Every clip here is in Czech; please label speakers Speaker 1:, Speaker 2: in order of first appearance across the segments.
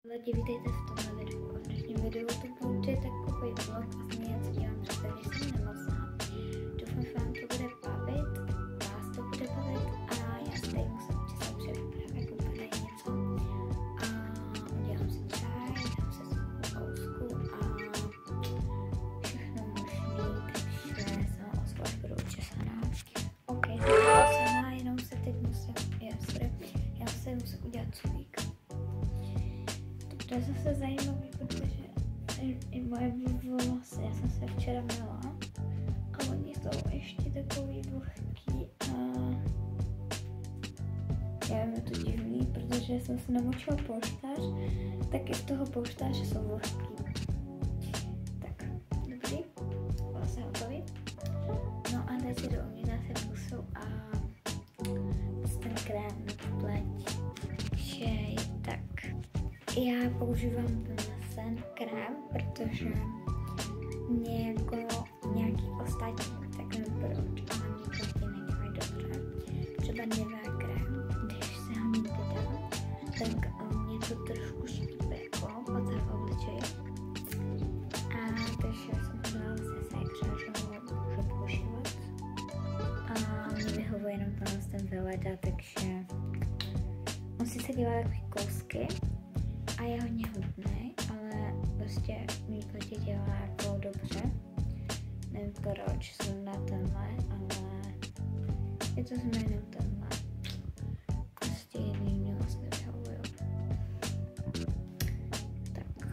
Speaker 1: Lidi, vítejte v tomhle videu a v dnešním videu to bude takový vlog a změn, co dělám předtím, když jsem nemocná. Doufám, že vám to bude bavit, vás to bude bavit a já si tady musím časem připravit úplně něco. A udělám si čaj, dám si svou kousku a všechno možný, takže jsem až budu učesaná. Ok, jsem učesaná, jenom se teď musím, já se musím udělat cubík. To je zase zajímavý, protože i moje vlasy, já jsem se včera měla a oni jsou ještě takový vlhký a já vím, je to divný, protože jsem se namočila polštář, tak i z toho polštáře jsou vlhký. Tak, dobrý, vlasy hotový. No a teď si do umývá se pusou a ten krém na tu pleť. Takže tak. Já používám ten krém, protože mě jako nějaký ostatní, tak nevím proč, ale mě prostě nedělají dobře. Třeba Nivea krém, když se ho někdy dám, tak mě to trošku štípe jako po celém obličeji. A takže jsem dala se sekře, že ho můžu používat. A mě vyhovuje jenom ten Veleda, takže on sice dělá takový kousky, a je hodně hutný, ale prostě mý pleti dělá jako dobře. Nevím proč jsem na tenhle, ale je to změnou tenhle. Prostě jiný mě vlastně vyhovují. Tak.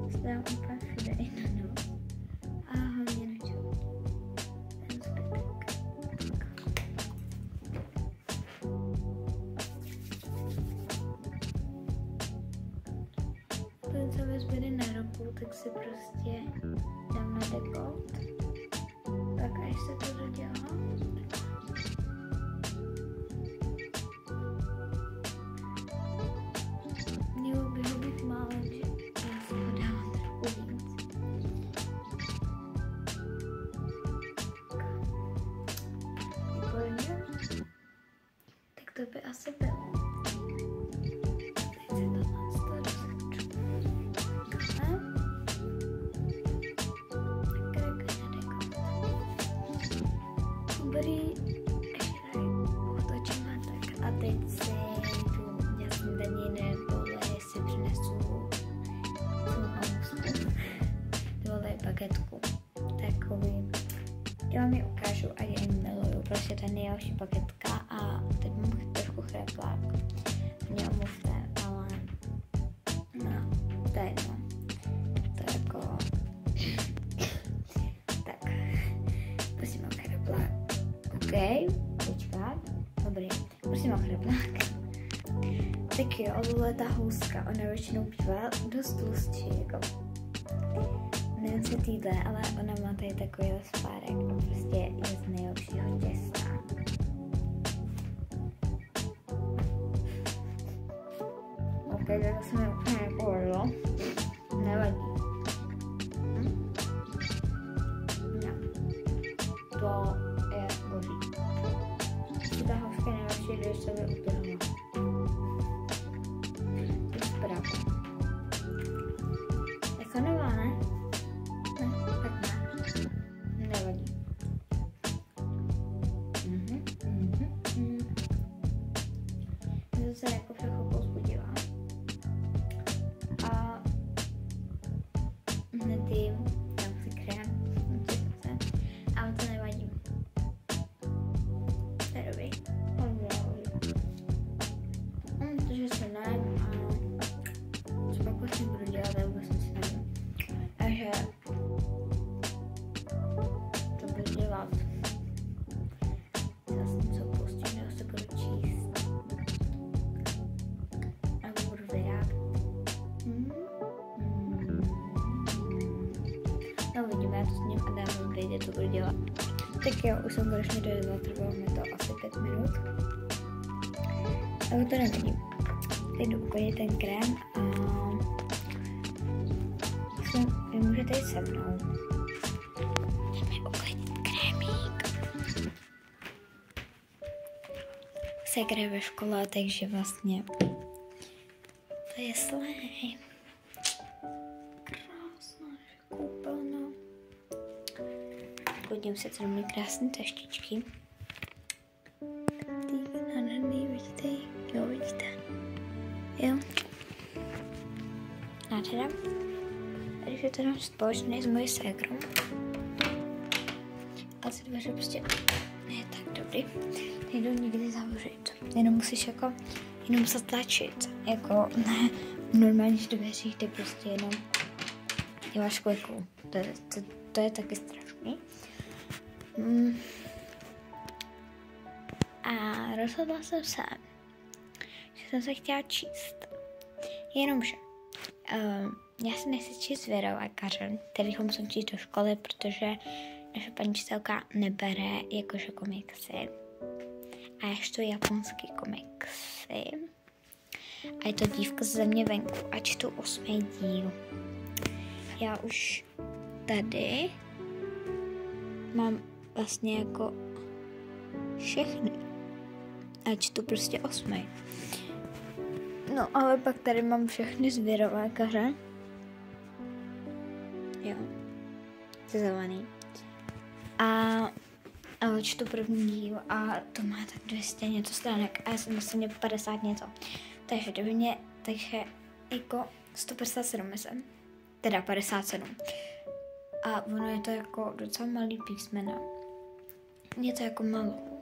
Speaker 1: Zdám úplně všude i na nos. A hlavně na čelo. Ten zbytek. Ten co mi zbyde na ruku, tak si prostě dám na dekolt. Tak až se to dodělá. Mělo by ho být málo, že já si ho dám trochu víc. Výborně. Tak to by asi bylo. Dobrý, ještě tady otočíme tak a teď si jdu udělat snídaní nebo si přinesu svou housku nebo bagetku takový. Já vám ji ukážu a já ji miluju, protože to je nejlepší bagetka a teď mám trošku chreplák. Mě omluvte, ale no, to je jedno. To je jako tak, prosím mám chreplák. OK, počkat, dobrý, prosím o chreplák. Tak jo, tohle ta houska, ona většinou bývá dost tlustší, jako nevím se týdle, ale ona má tady takový spárek a prostě je z nejlepšího těsta. OK, tak to se mi úplně nepovedlo, nevadí. No, to je boží. Ta houska je nejlepší, když se by utrhla. To je správně. Jako nová, ne? Ne, tak ne. Nevadí. Já se jako všechno povzbudila. A hned jim dám si krém. Ale to nevadí. To je dobrý. Takže se najím a co pak vlastně budu dělat, já vůbec si nevím. Takže to budu dělat. Zase něco pustím, nebo se budu číst. Nebo budu vyrábět. No uvidíme, já to s ním a dám vám vědět, co budu dělat. Tak jo, už jsem konečně dojedla, trvalo mi to asi 5 minut. Ale to nevadí. Teď jdu uklidit ten krém a vy můžete jít se mnou. Jdeme uklidit krémík. Sekre ve škole, takže vlastně to je slej. Krásná koupelna. Podívám se, co mají krásné taštičky. Ty nádherný, vidíte? Jo, vidíte? Jo. Nádhera. Když je to jenom společné s mojí ségrou. Ale ty dveře prostě ne tak dobrý. Nejdou nikdy zavřít. Jenom musíš jako jenom zatlačit. Jako ne v normálních dveřích, kde prostě jenom děláš kliku. To je taky strašný. A rozhodla jsem se, že jsem se chtěla číst. Jenomže já se nechci číst věrolékaře, kterýho musím číst do školy, protože naše paní učitelka nebere jakože komiksy. A já čtu japonský komiksy. A je to Dívka ze země venku. A čtu 8. díl. Já už tady mám vlastně jako všechny. A čtu prostě 8. No, ale pak tady mám všechny z věrolékaře. Jo. Zelený. Ale čtu první díl a to má tak 200 něco stránek a já jsem vlastně 50 něco. Takže jako 157 myslím. Teda 57. A ono je to jako docela malý písmena. Mě to jako malou.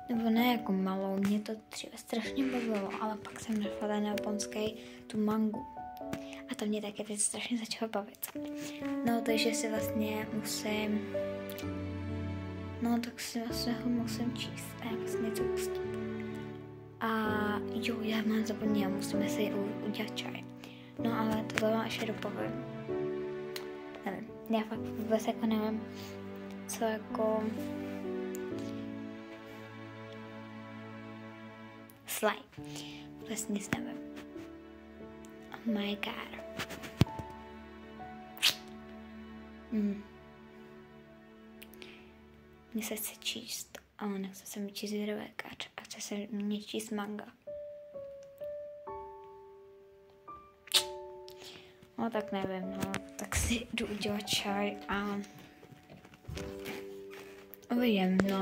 Speaker 1: Nebo ne jako malou, mě to dříve strašně bavilo, ale pak jsem našla na japonský tu mangu. A to mě taky teď strašně začalo bavit. No, takže si vlastně musím... No, tak si vlastně ho musím číst a já vlastně něco pustit. A jo, já mám zapomněla, musíme si udělat čaj. No, ale tohle vám ještě dopovím. Nevím, já fakt vůbec jako nevím, co jako... Slay. Vůbec nic nevím. Oh my god. Mně se chce číst, ale nechce se mi číst věrolékař a chce se mě číst manga. No tak nevím, no, tak si jdu udělat čaj a uvidím, no.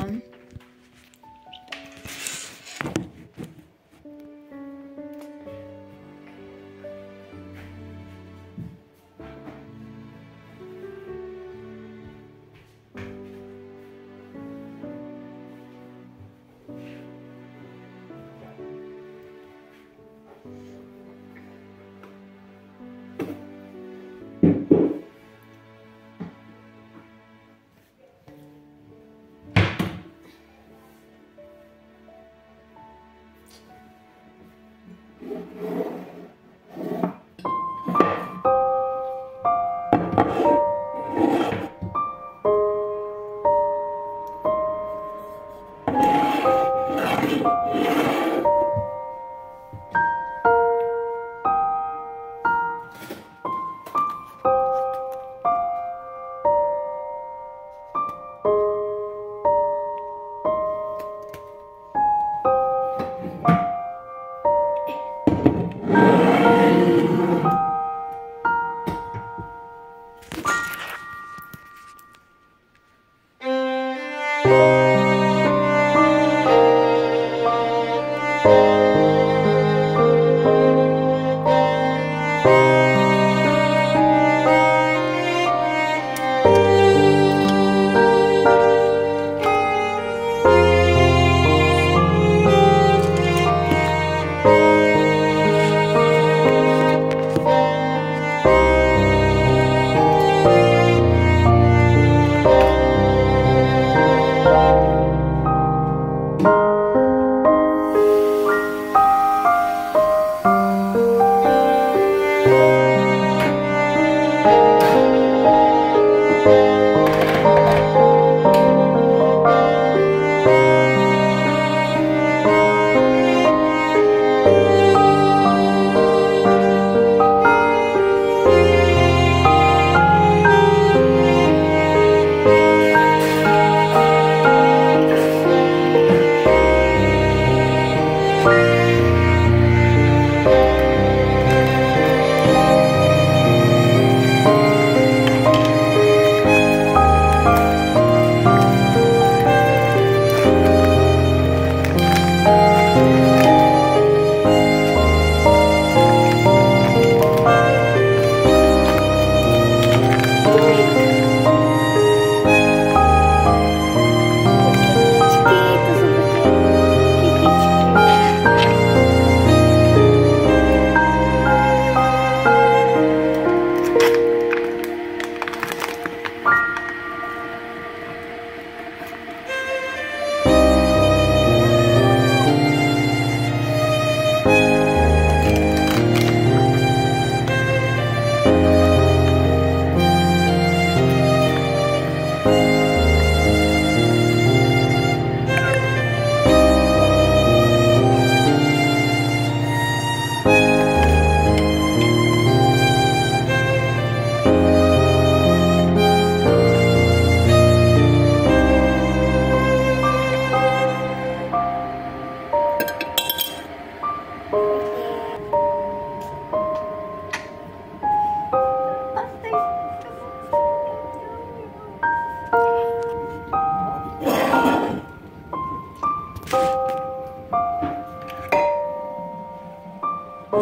Speaker 1: OK,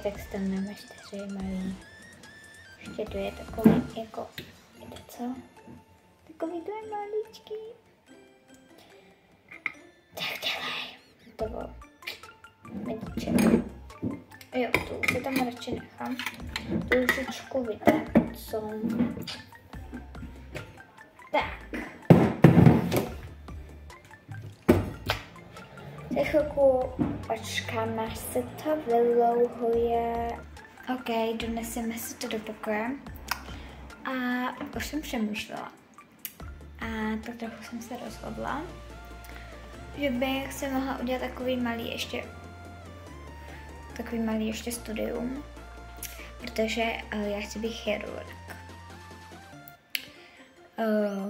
Speaker 1: tak si tam dáme 4 malý. Ještě 2 takové jako, co? Takový 2 maličký. Tak dělej. To bylo mediček. Jo, tu se tam radši nechám. Tu lžičku vytáhnu, co? Tak. Za chvilku počkám, až se to vylouhuje. OK, doneseme si to do pokoje. A už jsem přemýšlela. A tak trochu jsem se rozhodla, že bych si mohla udělat takový malý ještě studium. Protože já chci být chirurg.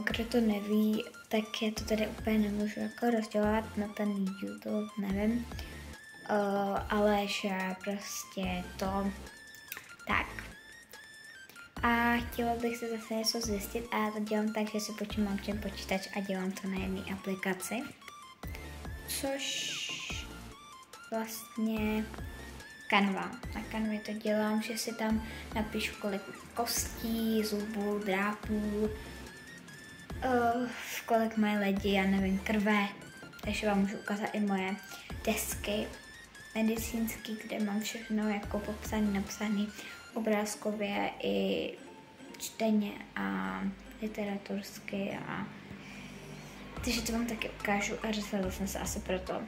Speaker 1: Kdo to neví, tak já to tady úplně nemůžu jako rozdělat na ten YouTube, nevím. Ale že prostě to tak. A chtěla bych se zase něco zjistit a já to dělám tak, že si počímám ten počítač a dělám to na jedné aplikaci. Což vlastně Canva. Na Canvě to dělám, že si tam napíšu kolik kostí, zubů, drápů, kolik mají lidi, já nevím, krve. Takže vám můžu ukázat i moje desky medicínský, kde mám všechno jako popsané, napsané obrázkově i čteně a literatursky a takže to vám taky ukážu a rozhodla jsem se asi proto.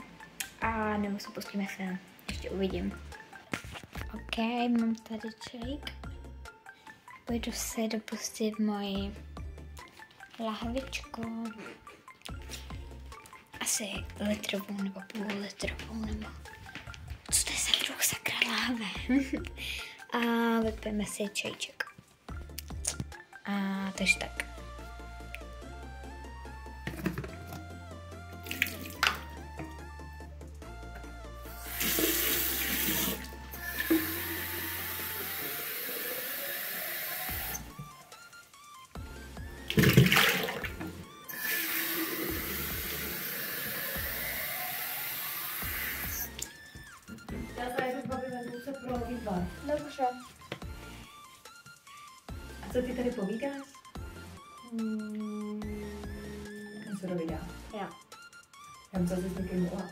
Speaker 1: A nebo se pustíme film, ještě uvidím. OK, mám tady čajk. Půjdu se dopustit moji lahvičku. Asi litrovou nebo půl litrovou nebo co to je za druh sakra láhve. A vypijeme si čajček. A takže tak. Dobře.
Speaker 2: A co ty tady povídáš? Co to vydá?
Speaker 1: Já.
Speaker 2: Já jsem zase taky mula.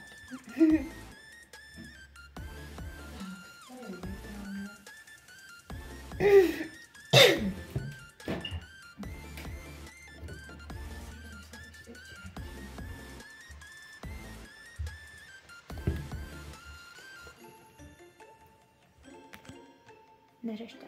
Speaker 1: neřešte.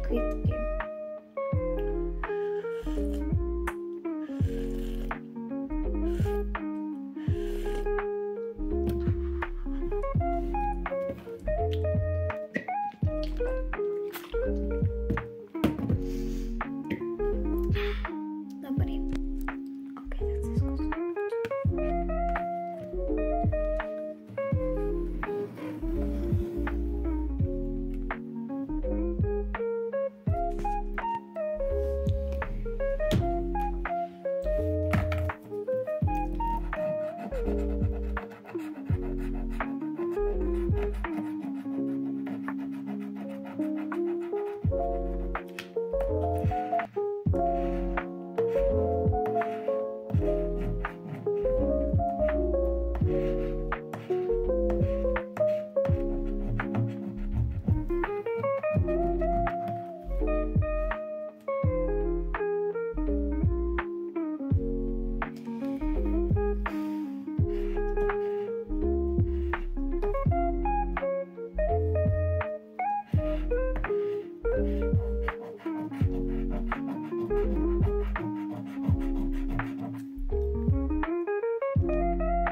Speaker 1: Kvítky. Dobrý. Ok, tak si zkusím.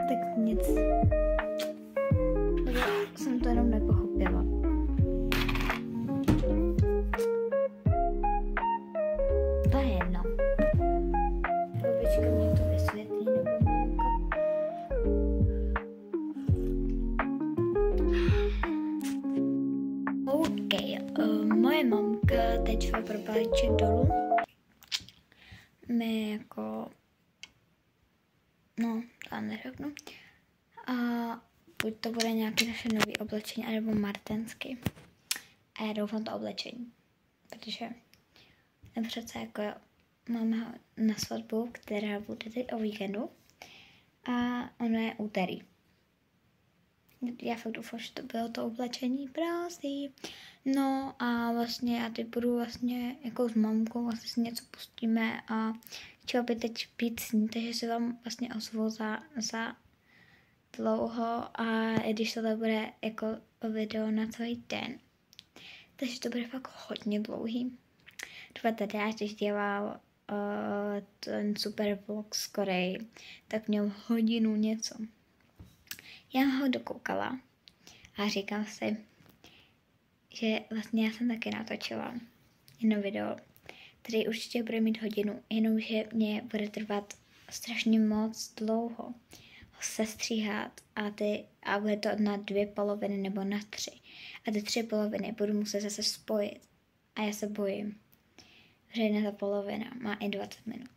Speaker 1: Tak nic. Jsem to jenom nepochopila. To je jedno. Babička mě to vysvětlí, nebo mamka. OK, moje mamka teď šla pro balíček dolů. My jako... No, to neřeknu. A buď to bude nějaké naše nové oblečení, anebo martensky. A já doufám to oblečení. Protože přece jako máme ho na svatbu, která bude teď o víkendu. A ono je úterý. Já fakt doufám, že to bylo to oblečení prázdný. No a vlastně já teď budu vlastně jako s mamkou vlastně si něco pustíme a chtěla by teď pít sní, takže se vám vlastně ozvu za dlouho a když tohle bude jako video na celý den. Takže to bude fakt hodně dlouhý. Třeba tady, když dělal ten super vlog z Koreji, tak měl hodinu něco. Já ho dokoukala a říkám si, že vlastně já jsem taky natočila jedno video, který určitě bude mít hodinu, jenomže mě bude trvat strašně moc dlouho ho sestříhat a bude to na 2 poloviny nebo na 3. A ty 3 poloviny budu muset zase spojit. A já se bojím, že jedna ta polovina má i 20 minut.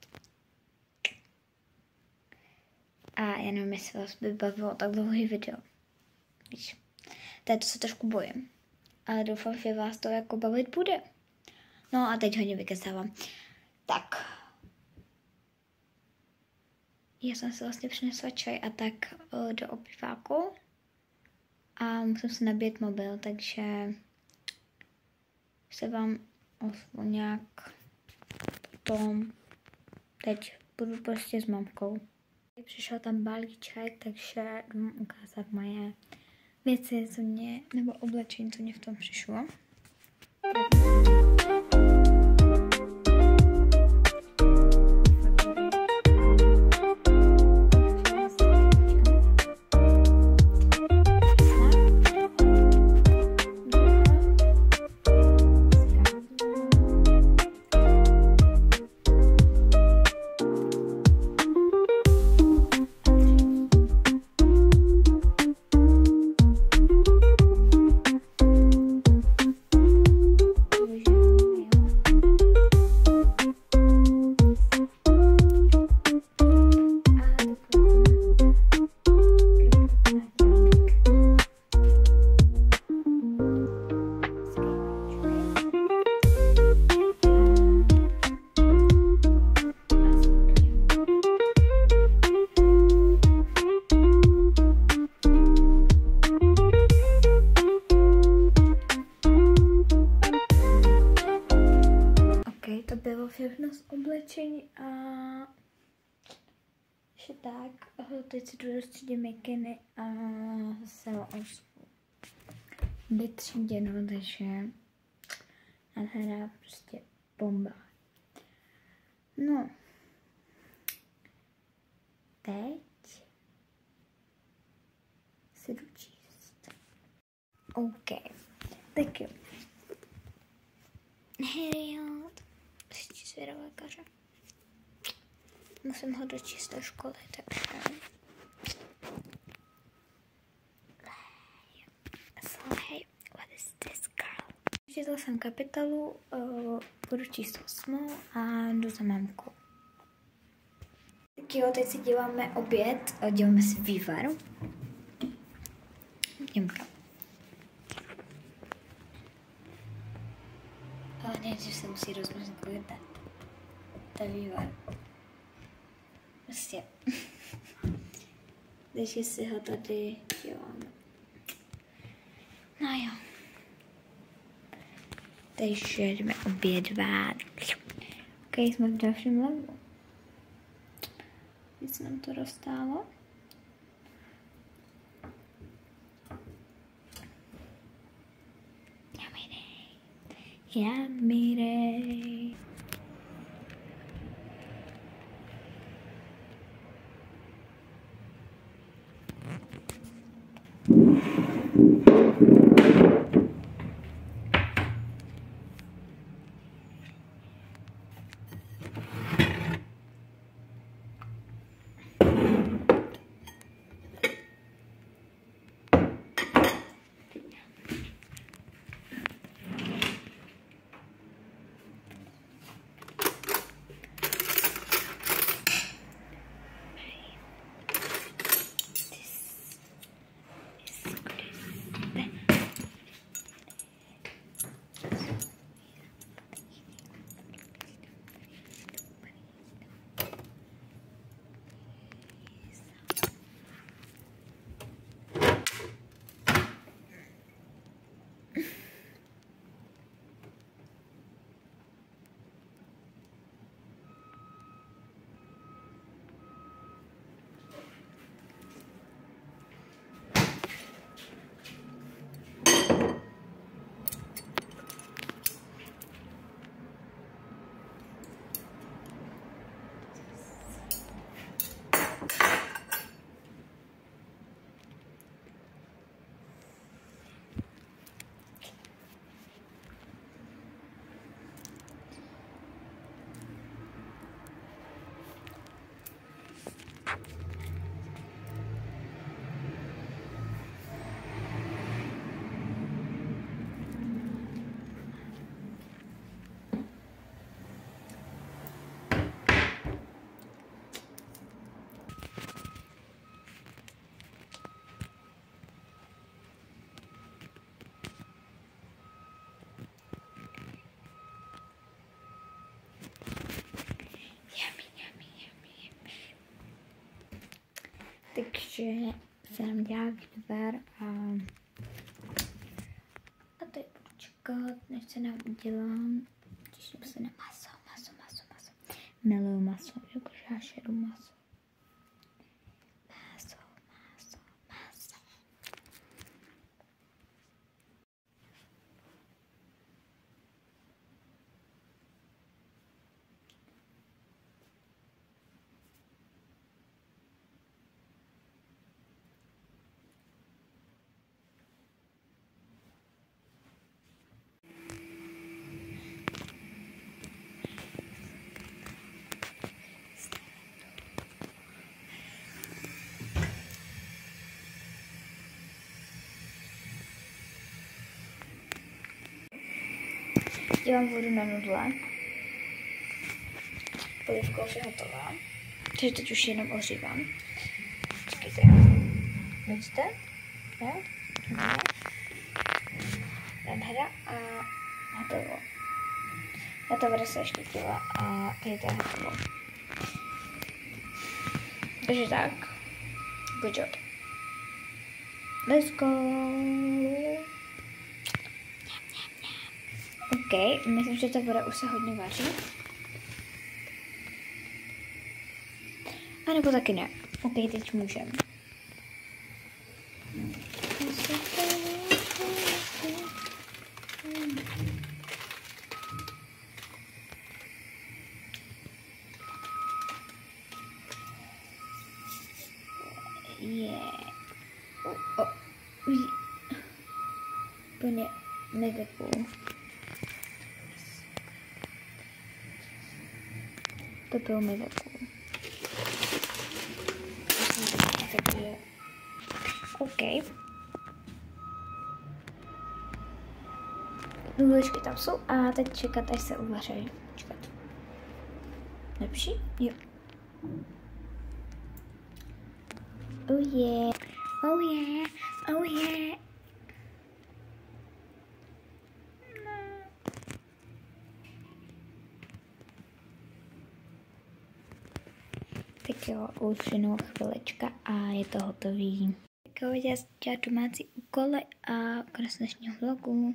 Speaker 1: A já nevím, jestli vás by bavilo tak dlouhý video. Víš, to se trošku bojím. Ale doufám, že vás to jako bavit bude. No a teď hodně vykecávám. Tak. Já jsem si vlastně přinesla čaj a tak do obýváku. A musím si nabít mobil, takže se vám ozvu nějak potom. Teď budu prostě s mamkou. Přišel tam balíček, takže jdu vám ukázat moje věci, nebo oblečení, co mě v tom přišlo. To bylo všechno z oblečení a ještě tak. Teď si jdu do třídy mikiny a zase vytříděno, takže nádhera, prostě bomba. No, teď si jdu číst. OK, tak jo. Harry, příští svěra lékaře. Musím ho dočíst do školy, takže... So, hey, what is this girl? Četla jsem kapitolu, budu číst 8 a jdu za mamkou. Tak jo, teď si děláme oběd, děláme si vývar. Němka. Ale nejdřív se musí rozmrznout ta vývar. Prostě. Takže si ho tady děláme. No jo. Takže jdeme obědvat. Ok, jsme v dalším levelu. Víc nám to dostalo. Yummy. Takže jsem dělala vývar a teď budu čekat, než se nám udělám. Těším se na maso. Miluju maso, jakože já šeru maso. Dělám vodu na nudle. Polivka už je hotová. Takže teď už jenom ohřívám. Čekajte. Vidíte? Jo? Nádhera a hotovo. Já to voda se ještě chtěla a je to hotovo. Takže tak. Good job. Let's go. OK, myslím, že ta voda už se hodně vaří. A nebo taky ne. OK, teď můžeme. Úplně mega cool. To bylo mega cool. OK. Nudličky tam jsou a teď čekat, až se uvaří. Čekat. Lepší? Jo. Oh yeah. Oh yeah. Oh yeah. Tak jo, už jenom chvilečka a je to hotový. Tak jo, já dělat domácí úkoly a konec dnešního vlogu.